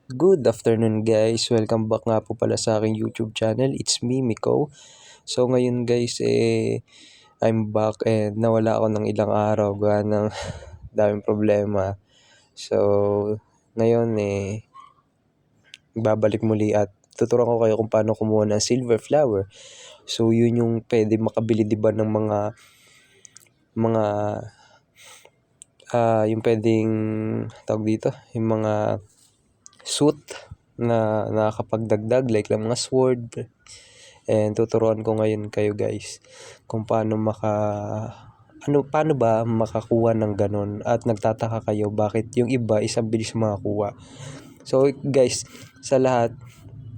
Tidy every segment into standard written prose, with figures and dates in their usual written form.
Good afternoon guys, welcome back nga po pala sa aking YouTube channel. It's me, Miko. So ngayon guys, I'm back and nawala ako ng ilang araw gawa ng daming problema. So ngayon babalik muli at tuturuan ko kayo kung paano kumuha ng silver flower. So yun yung pwede makabili diba ng mga yung pwedeng tawag dito, yung mga suit na nakakapagdagdag like lang mga sword. And tuturuan ko ngayon kayo guys kung paano paano ba makakuha ng ganon, at nagtataka kayo bakit yung iba isang bilis makakuha. So guys,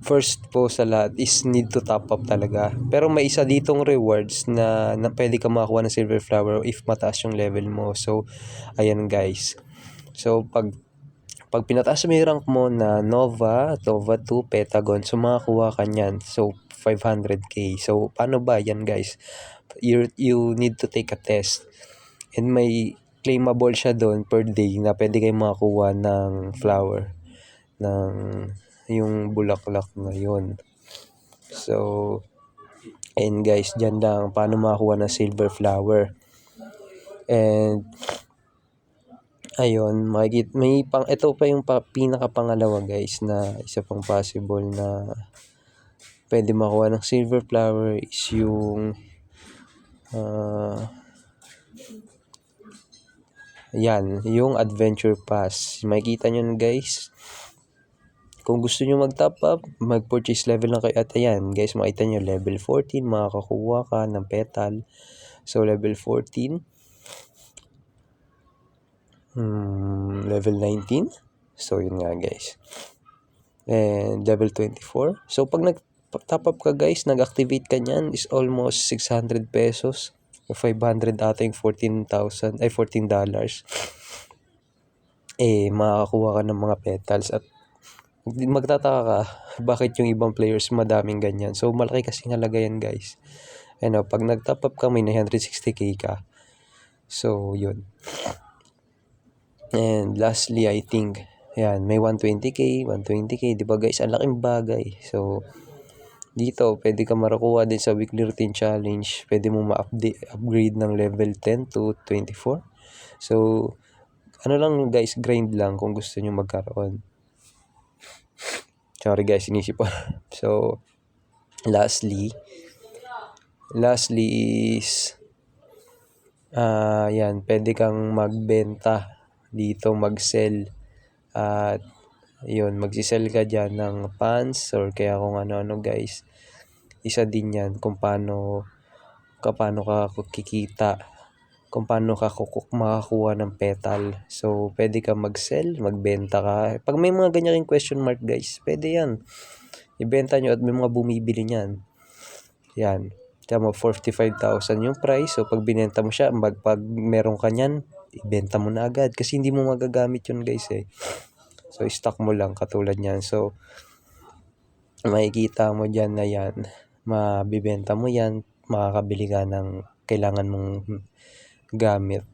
first po sa lahat is need to top up talaga. Pero may isa ditong rewards na pwede ka makakuha ng silver flower if mataas yung level mo. So ayan guys. So pag pinataas mo yung rank mo na Nova 2, Pentagon, so makakuha ka niyan. So 500k. So paano ba yan guys? You need to take a test. And may claimable siya doon per day na pwede kayong makakuha ng flower, ng yung bulaklak na yun. So and guys, dyan lang paano makakuha ng silver flower. And ayun, ito pa yung pinaka-pangalawa guys na isa pang possible na pwede makuha ng silver flower is yung yung adventure pass. Makikita nyo guys, kung gusto nyo mag-top up, mag-purchase level lang kayo. At ayan guys, makita nyo level 14, makakakuha ka ng petal. So level 14, level 19, so yun nga guys, and level 24. So pag nag-top up ka guys, nag-activate ka nyan, is almost 600 pesos o 500 ata yung $14. Makakakuha ka ng mga petals. At magtataka ka bakit yung ibang players madaming ganyan. So malaki kasi halaga yan guys. Pag nag-top up ka, may 960k ka. So yun. And lastly, I think, may 120k, di ba guys? Ang laking bagay. So, dito, pwede ka marakuha din sa weekly routine challenge. Pwede mo ma-upgrade ng level 10 to 24. So, lang guys, grind lang kung gusto nyo magkaroon. Sorry guys, inisip ko. So, lastly is, pwede kang magbenta dito, mag-sell. At yun, magsisell ka dyan ng pants or kaya kung ano-ano guys. Isa din yan kung paano ka kikita, kung paano ka makakuha ng petal. So pwede ka mag-sell, magbenta ka. Pag may mga ganyan question mark guys, pwede yan ibenta nyo at may mga bumibili niyan. Yan, tama, 45,000 yung price. So pag binenta mo siya, pag meron ka niyan, ibenta mo na agad kasi hindi mo magagamit yun guys So stock mo lang katulad niyan. So makikita mo diyan na yan, mabibenta mo yan, makakabili ka ng kailangan mong gamit.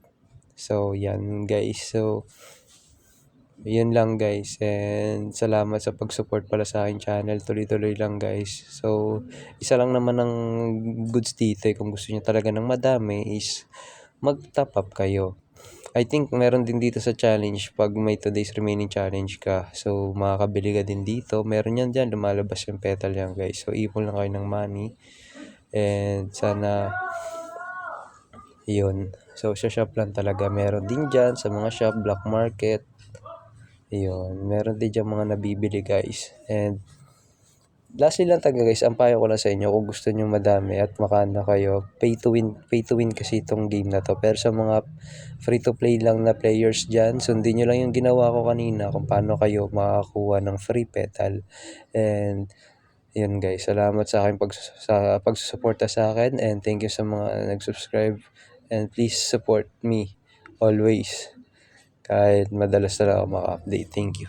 So yan guys. So yun lang guys, and salamat sa pag-support pala sa aking channel. Tuloy-tuloy lang guys. So isa lang naman ang goods dito kung gusto niyo talaga ng madami is mag-top up kayo. I think meron din dito sa challenge pag may 2 days remaining challenge ka. So makakabili ka din dito. Meron yan dyan, lumalabas yung petal yan guys. So ipon lang kayo ng money. And sana yun. So sa shop lang talaga. Meron din dyan sa mga shop, black market. Yun. Meron din dyan mga nabibili guys. And lastly lang talaga guys, ang payo ko lang sa inyo, kung gusto nyo madami at makana kayo, pay to win kasi itong game na to. Pero sa mga free to play lang na players dyan, sundin nyo lang yung ginawa ko kanina kung paano kayo makakuha ng free petal. And yun guys, salamat sa akin pagsusuporta sa akin, and thank you sa mga nag-subscribe, and please support me always kahit madalas na ako maka-update. Thank you.